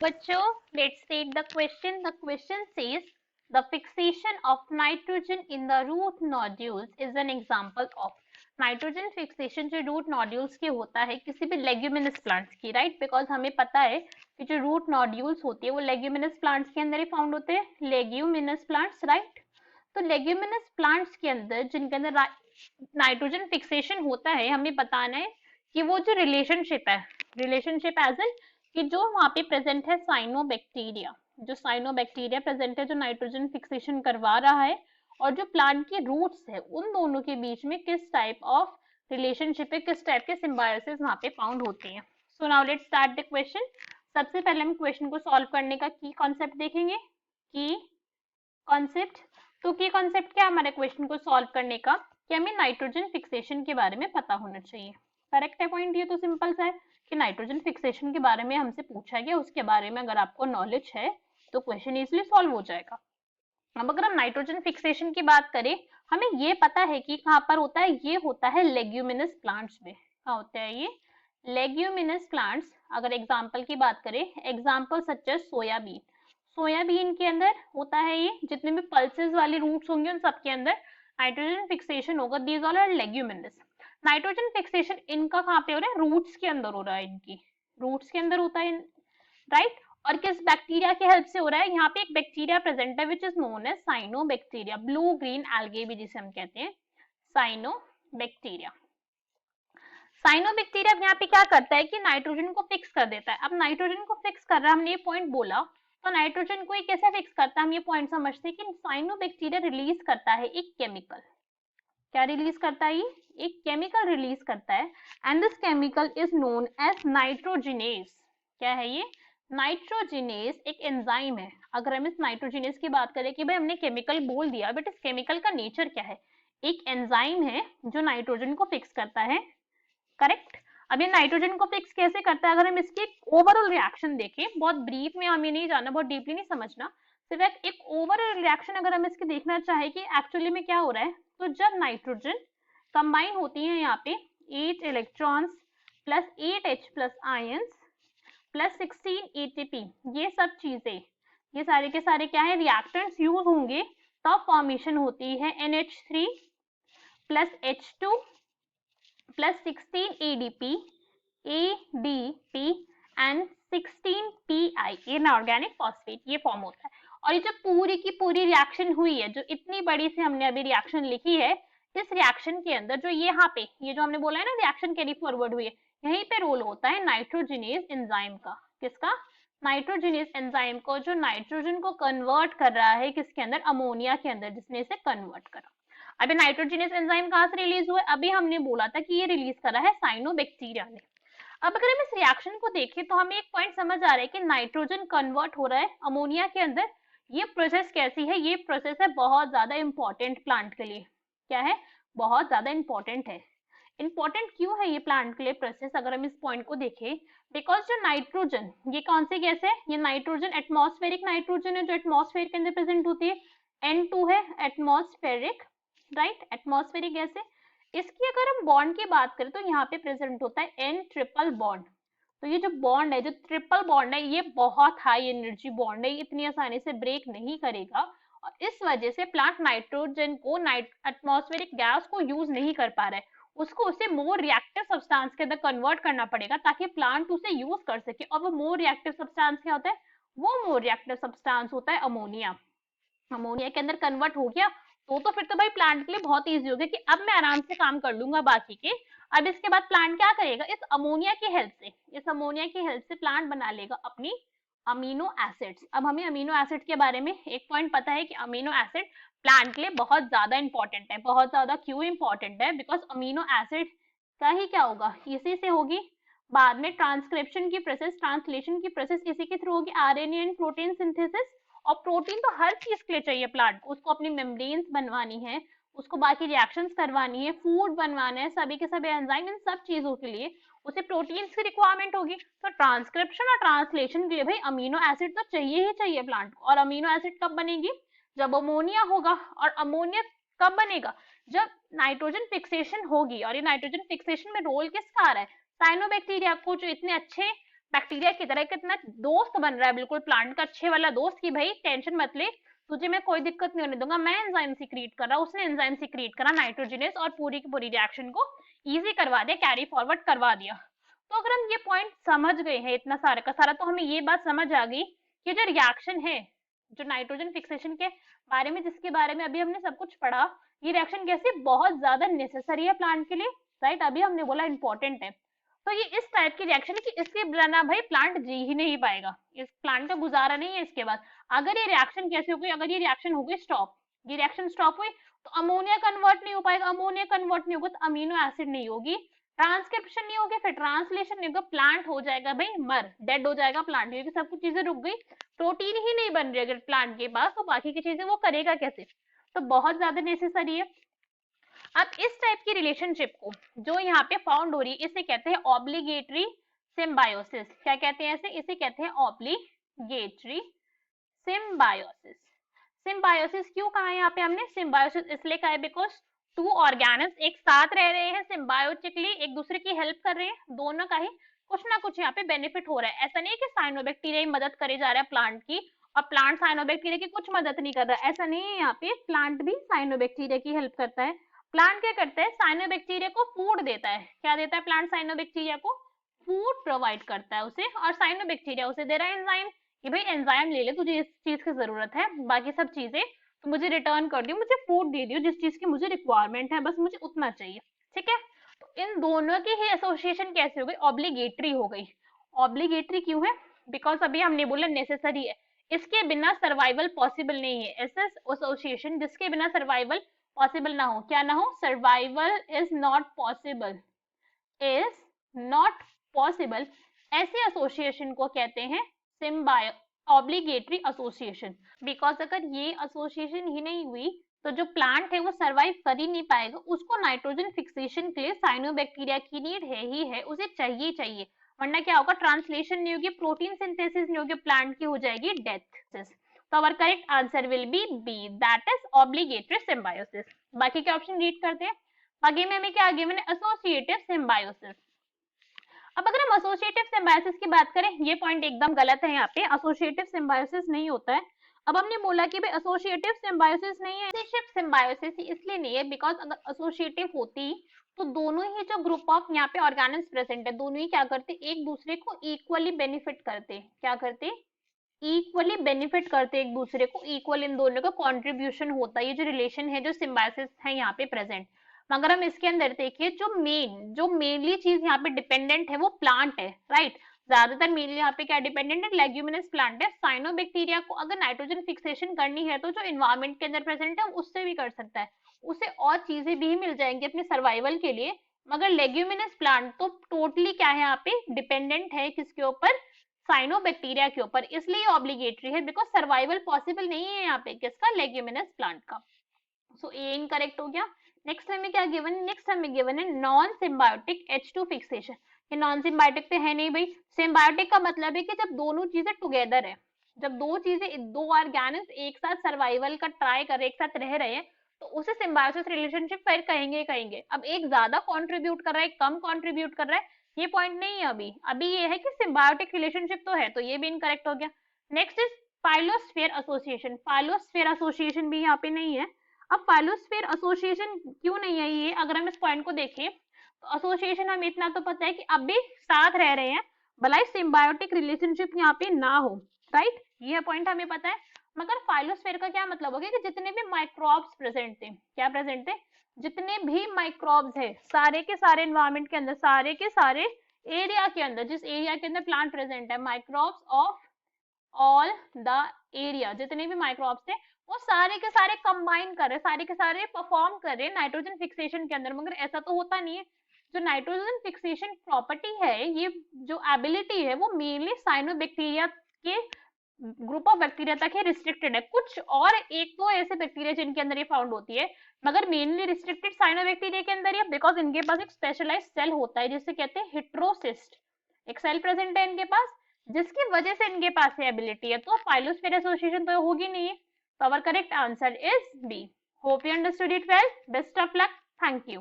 बच्चों, let's read the question. The question says the fixation of nitrogen in the root nodules is an example of nitrogen fixation जो root nodules की होता है किसी भी leguminous plants की, right? Because हमें पता है कि जो रूट नोड्यूल्स होती है वो लेग्यूमिनस प्लांट्स के अंदर ही फाउंड होते हैं, लेग्यूमिनस प्लांट्स, राइट? तो लेग्यूमिनस प्लांट्स के अंदर जिनके अंदर नाइट्रोजन फिक्सेशन होता है, हमें बताना है कि वो जो रिलेशनशिप है, रिलेशनशिप एज एन कि जो वहां पे प्रेजेंट है साइनोबैक्टीरिया, जो साइनोबैक्टीरिया प्रेजेंट है जो नाइट्रोजन फिक्सेशन करवा रहा है, और जो प्लांट की रूट्स है, उन दोनों के बीच में किस टाइप ऑफ रिलेशनशिप है, किस टाइप के सिम्बायोसिस वहां पे फाउंड होती है। So now let's start the question. सबसे पहले हम क्वेश्चन को सॉल्व करने का की कॉन्सेप्ट देखेंगे। की कॉन्सेप्ट, तो की कॉन्सेप्ट क्या हमारे क्वेश्चन को सॉल्व करने का, कि हमें नाइट्रोजन फिक्सेशन के बारे में पता होना चाहिए। करेक्ट है पॉइंट, ये तो सिंपल सा है कि नाइट्रोजन फिक्सेशन के बारे में हमसे पूछा गया, उसके बारे में अगर आपको नॉलेज है तो क्वेश्चन इजिली सॉल्व हो जाएगा। अब अगर हम नाइट्रोजन फिक्सेशन की बात करें, हमें ये पता है कि कहाँ पर होता है, ये होता है लेग्यूमिनस प्लांट्स में। कहाँ होता है ये? Leguminous plants. अगर एग्जाम्पल की बात करें, example such as soybean, soybean के अंदर होता है ये, जितने भी पल्सेस वाले रूट्स होंगे उन सब के अंदर नाइट्रोजन फिक्सेशन होगा। These all are leguminous. Nitrogen fixation इनका कहाँ पे हो रहा है? रूट्स के अंदर हो रहा है, इनकी रूट्स के अंदर होता है, राइट? और किस बैक्टीरिया के हेल्प से हो रहा है? यहाँ पे एक बैक्टीरिया प्रेजेंट है which is known as cyanobacteria, blue green algae भी जिसे हम कहते हैं साइनोबैक्टीरिया। साइनोबैक्टीरिया यहाँ पे क्या करता है कि नाइट्रोजन को फिक्स कर देता है। अब नाइट्रोजन को फिक्स कर रहा है, हमने ये पॉइंट बोला, तो नाइट्रोजन को ये कैसे फिक्स करता है, हम ये पॉइंट समझते हैं कि साइनोबैक्टीरिया रिलीज करता है एक केमिकल। क्या रिलीज करता है? ये एक केमिकल रिलीज करता है, and this chemical is known as nitrogenase. क्या है ये? नाइट्रोजिनेज एक एंजाइम है। अगर हम इस नाइट्रोजिनेज की बात करें कि भाई हमने केमिकल बोल दिया, बट इस केमिकल का नेचर क्या है? एक एंजाइम है जो नाइट्रोजन को फिक्स करता है, करेक्ट? अब ये नाइट्रोजन को फिक्स कैसे करता है, अगर हम इसकी ओवरऑल रिएक्शन देखें, बहुत ब्रीफ में हमें नहीं जाना, बहुत डीपली नहीं समझना, सिर्फ एक ओवरऑल रिएक्शन अगर हम इसकी देखना चाहे कि एक्चुअली में क्या हो रहा है, तो जब नाइट्रोजन कंबाइन होती है यहाँ पे 8 electrons plus 8H plus ions plus 16 ATP, ये सब चीजें, ये सारे के सारे क्या है, रिएक्टेंट्स यूज होंगे, तब फॉर्मेशन होती है NH3 plus H2 plus 16 ADP and 16 PI, inorganic phosphate, ये फॉर्म होता है। और ये जो पूरी की पूरी रिएक्शन हुई है, जो इतनी बड़ी से हमने अभी रिएक्शन लिखी है, इस रिएक्शन के अंदर जो यहाँ पे ये जो हमने बोला है ना रिएक्शन कैरी फॉरवर्ड हुई है, यहीं पे रोल होता है नाइट्रोजिनेज एंजाइम का। किसका? नाइट्रोजिनेज एंजाइम को, जो नाइट्रोजन को कन्वर्ट कर रहा है किसके अंदर? अमोनिया के अंदर, जिसने इसे कन्वर्ट करा। अभी नाइट्रोजिनेज एंजाइम कहाँ से रिलीज हुआ है? अभी हमने बोला था कि ये रिलीज करा है साइनोबैक्टीरिया ने। अब अगर हम इस रिएक्शन को देखें तो हमें एक पॉइंट समझ आ रहा है कि नाइट्रोजन कन्वर्ट हो रहा है अमोनिया के अंदर। ये प्रोसेस कैसी है? ये प्रोसेस है बहुत ज्यादा इंपॉर्टेंट प्लांट के लिए। क्या है? बहुत ज्यादा इंपॉर्टेंट है। इंपॉर्टेंट क्यों है ये प्लांट के लिए प्रोसेस, अगर हम इस पॉइंट को देखें? बिकॉज जो नाइट्रोजन, ये कौन सी गैस है? ये नाइट्रोजन एटमॉस्फेरिक नाइट्रोजन है, जो एटमॉस्फेयर के अंदर प्रेजेंट होती है। N2 है एटमॉस्फेरिक, राइट? एटमॉस्फेरिक गैस है। इसकी अगर हम बॉन्ड की बात करें तो यहाँ पे प्रेजेंट होता है N ट्रिपल बॉन्ड। तो ये जो बॉन्ड है, जो ट्रिपल बॉन्ड है, ये बहुत हाई एनर्जी बॉन्ड है, ये इतनी आसानी से ब्रेक नहीं करेगा, और इस वजह से प्लांट नाइट्रोजन को, एटमॉस्फेरिक गैस को यूज नहीं कर पा रहा है, उसको उसे मोर रिएक्टिव सब्सटेंस के अंदर कन्वर्ट करना पड़ेगा ताकि प्लांट उसे यूज कर सके। और वो मोर रिएक्टिव सब्सटेंस क्या होता है? वो मोर रिएक्टिव सब्सटेंस होता है अमोनिया। अमोनिया के अंदर कन्वर्ट हो गया तो फिर तो भाई प्लांट के लिए बहुत इजी हो गया कि अब मैं आराम से काम कर लूंगा बाकी के। अब इसके बाद प्लांट क्या करेगा? इस अमोनिया की हेल्प से, इस अमोनिया की हेल्प से प्लांट बना लेगा अपनी अमीनो एसिड्स। अब हमें अमीनो एसिड के बारे में एक पॉइंट पता है कि अमीनो एसिड प्लांट के लिए बहुत ज्यादा इंपॉर्टेंट है। बहुत ज्यादा क्यों इंपॉर्टेंट है? बिकॉज अमीनो एसिड का ही क्या होगा, इसी से होगी बाद में ट्रांसक्रिप्शन की प्रोसेस, ट्रांसलेशन की प्रोसेस इसी के थ्रू होगी, आरएनए एंड प्रोटीन सिंथेसिस। और प्रोटीन तो हर चीज के लिए चाहिए प्लांट को, उसको अपनी मेम्ब्रेन्स बनवानी है, उसको बाकी रिएक्शंस करवानी है, फूड बनवाना है, सभी के सभी एंजाइम, इन सब चीजों के लिए उसे प्रोटीन्स की रिक्वायरमेंट होगी। तो ट्रांसक्रिप्शन और ट्रांसलेशन के लिए भाई अमीनो एसिड तो चाहिए ही चाहिए प्लांट को। और अमीनो एसिड कब बनेगी? जब अमोनिया होगा। और अमोनिया कब बनेगा? जब नाइट्रोजन फिक्सेशन होगी। और ये नाइट्रोजन फिक्सेशन में रोल किसका आ रहा है? साइनोबैक्टीरिया को, जो इतने अच्छे बैक्टीरिया की तरह कितना दोस्त बन रहा है, बिल्कुल प्लांट का अच्छे वाला दोस्त, कि भाई टेंशन मत ले, तुझे मैं कोई दिक्कत नहीं होने दूंगा, मैं एंजाइम सीक्रेट कर रहा हूँ, उसने एंजाइम सीक्रेट करा नाइट्रोजनस और पूरी की पूरी रिएक्शन को इजी करवा दिया, कैरी फॉरवर्ड करवा दिया। तो अगर हम ये पॉइंट समझ गए हैं इतना सारा का सारा, तो हमें ये बात समझ आ गई कि जो रिएक्शन है, जो नाइट्रोजन फिक्सेशन के बारे में, जिसके बारे में अभी हमने सब कुछ पढ़ा, ये रिएक्शन कैसे बहुत ज्यादा नेसेसरी है प्लांट के लिए, राइट, अभी हमने बोला इंपॉर्टेंट है। तो ये इस टाइप की रिएक्शन है कि इसके बिना भाई प्लांट जी ही नहीं पाएगा, इस प्लांट का गुजारा नहीं है इसके बाद। अगर ये रिएक्शन कैसे हो गई, अगर ये रिएक्शन हो गई स्टॉप, ये रिएक्शन स्टॉप हुई तो अमोनिया कन्वर्ट नहीं हो पाएगा, अमोनिया कन्वर्ट नहीं होगा तो अमीनो एसिड नहीं होगी, ट्रांसक्रिप्शन नहीं होगी, फिर ट्रांसलेशन नहीं होगा, प्लांट हो जाएगा भाई मर, डेड हो जाएगा प्लांट, क्योंकि सब कुछ चीजें रुक गई, प्रोटीन ही नहीं बन रही अगर प्लांट के पास, तो बाकी की चीजें वो करेगा कैसे। तो बहुत ज्यादा नेसेसरी है। अब इस टाइप की रिलेशनशिप को जो यहाँ पे फाउंड हो रही है, इसे कहते हैं ऑब्लिगेटरी सिम्बायोसिस। क्या कहते हैं इसे कहते हैं ऑब्लिगेटरी सिम्बायोसिस। सिम्बायोसिस क्यों कहा है यहाँ पे हमने, सिम्बायोसिस इसलिए कहा है बिकॉज टू ऑर्गेनिल्स एक साथ रह रहे हैं सिम्बायोटिकली, एक दूसरे की हेल्प कर रहे हैं, दोनों का ही कुछ ना कुछ यहाँ पे बेनिफिट हो रहा है। ऐसा नहीं है कि साइनोबैक्टीरिया ही मदद करे जा रहा है प्लांट की और प्लांट साइनोबैक्टीरिया की कुछ मदद नहीं कर रहा है, ऐसा नहीं है। यहाँ पे प्लांट भी साइनोबैक्टीरिया की हेल्प करता है। प्लांट क्या करता है, साइनोबैक्टीरिया को फूड देता है। क्या देता है प्लांट साइनोबैक्टीरिया को, फूड प्रोवाइड करता है उसे, और साइनोबैक्टीरिया उसे दे रहा है एंजाइम, कि भाई एंजाइम ले ले, तुझे इस चीज की जरूरत है, बाकी सब चीजें तो मुझे रिटर्न कर दियो, मुझे फूड दे दियो जिस चीज की मुझे रिक्वायरमेंट है, बस मुझे उतना चाहिए, ठीक है। तो इन दोनों की ही एसोसिएशन कैसे हो गई, ऑब्लिगेटरी हो गई। ऑब्लिगेटरी क्यों है, बिकॉज अभी हमने बोला नेसेसरी है, इसके बिना सर्वाइवल पॉसिबल नहीं है। ऐसे एसोसिएशन जिसके बिना सर्वाइवल पॉसिबल ना हो, क्या ना हो, survival is not possible, is not possible, ऐसे एसोसिएशन को कहते हैं सिम्बायो ऑब्लिगेटरी एसोसिएशन। बिकॉज अगर ये एसोसिएशन ही नहीं हुई तो जो प्लांट है वो सरवाइव कर ही नहीं पाएगा, उसको नाइट्रोजन फिक्सेशन के लिए साइनोबैक्टीरिया की नीड है ही है, उसे चाहिए चाहिए, वरना क्या होगा, ट्रांसलेशन नहीं होगी, प्रोटीन सिंथेसिस नहीं होगी, प्लांट की हो जाएगी डेथ। तो our correct answer will be B, that is obligatory symbiosis. बाकी के ऑप्शन रीड करते हैं। आगे में हमें क्या गिवन है, एसोसिएटिव सिम्बायोसिस। अब अगर हम एसोसिएटिव सिम्बायोसिस की बात करें, ये पॉइंट एकदम गलत है, यहाँ पे एसोसिएटिव सिम्बायोसिस नहीं होता है। अब हमने बोला कि भाई एसोसिएटिव सिम्बायोसिस नहीं है, एसोसिएटिव सिम्बायोसिस इसलिए नहीं है बिकॉज अगर एसोसिएटिव होती तो दोनों ही जो ग्रुप ऑफ यहाँ पे ऑर्गेनिल्स प्रेजेंट है, दोनों ही क्या करते, एक दूसरे को इक्वली बेनिफिट करते, क्या करते, इक्वली बेनिफिट करते एक दूसरे को, इक्वल इन दोनों का कॉन्ट्रीब्यूशन होता है, ये जो रिलेशन है जो सिम्बायोसिस है यहाँ पे प्रेजेंट। मगर हम इसके अंदर देखिए जो मेनली चीज यहाँ पे डिपेंडेंट है वो प्लांट है, राइट, ज्यादातर मेनली यहाँ पे क्या डिपेंडेंट है, लेग्यूमिनस प्लांट है। साइनोबैक्टीरिया को अगर नाइट्रोजन फिक्सेशन करनी है तो जो इन्वायरमेंट के अंदर प्रेजेंट है उससे भी कर सकता है, उसे और चीजें भी मिल जाएंगी अपने सर्वाइवल के लिए। मगर लेग्यूमिनस प्लांट तो टोटली क्या है यहाँ पे डिपेंडेंट है किसके ऊपर, साइनोबैक्टीरिया के ऊपर, इसलिए ऑब्लिगेटरी है बिकॉज सर्वाइवल पॉसिबल नहीं है यहाँ पे किसका, लेग्यूमिनस प्लांट का। सो ए इनकरेक्ट हो गया। नेक्स्ट हमें क्या गिवन है, नेक्स्ट हमें गिवन है नॉन सिम्बायोटिक H2 फिक्सेशन। ये नॉन सिम्बायोटिक तो है नहीं भाई, सिम्बायोटिक का मतलब है कि जब दोनों चीजें टुगेदर है, जब दो चीजें, दो ऑर्गेनिल्स एक साथ सर्वाइवल का ट्राई कर रहे, एक साथ रह रहे हैं, तो उसे सिम्बायोसिस रिलेशनशिप फिर कहेंगे। अब एक ज्यादा कंट्रीब्यूट कर रहा है, कम कंट्रीब्यूट कर रहा है, ये पॉइंट नहीं है अभी। अभी ये है कि सिम्बायोटिक रिलेशनशिप तो है, तो ये भी इनकरेक्ट हो गया। Next is phyllosphere association. Phyllosphere association भी यहाँ पे नहीं है। अब फाइलोस्फेयर एसोसिएशन क्यों नहीं है ये, अगर हम इस पॉइंट को देखें तो एसोसिएशन हमें इतना तो पता है कि अब भी साथ रह रहे हैं, भलाई सिम्बायोटिक रिलेशनशिप यहाँ पे ना हो, राइट, यह पॉइंट हमें पता है। मगर फाइलोस्फेयर का क्या मतलब हो गया कि जितने भी माइक्रोब्स प्रेजेंट थे, क्या प्रेजेंट थे, जितने भी माइक्रोब्स है सारे के सारे एनवायरमेंट के अंदर, सारे के सारे एरिया के अंदर, जिस एरिया के अंदर प्लांट प्रेजेंट है, microbes of all the area, जितने भी माइक्रोब्स थे वो सारे के सारे कंबाइन कर रहे, सारे के सारे परफॉर्म कर रहे नाइट्रोजन फिक्सेशन के अंदर। मगर ऐसा तो होता नहीं है, जो नाइट्रोजन फिक्सेशन प्रॉपर्टी है, ये जो एबिलिटी है, वो मेनली साइनोबैक्टीरिया के ग्रुप ऑफ बैक्टीरिया तक ही रिस्ट्रिक्टेड है। कुछ और एक तो ऐसे बैक्टीरिया जिनके अंदर ये फाउंड होती है, मगर मेनली रिस्ट्रिक्टेड साइनोबैक्टीरिया के अंदर है, बिकॉज इनके पास एक स्पेशलाइज्ड सेल होता है जिसे कहते हैं हेटेरोसिस्ट, एक सेल प्रेजेंट है इनके पास जिसकी वजह से इनके पास ये एबिलिटी है। तो फाइलोस्फेयर एसोसिएशन तो होगी नहीं। So our correct answer is B. Hope you understood it well. Best of luck. Thank you.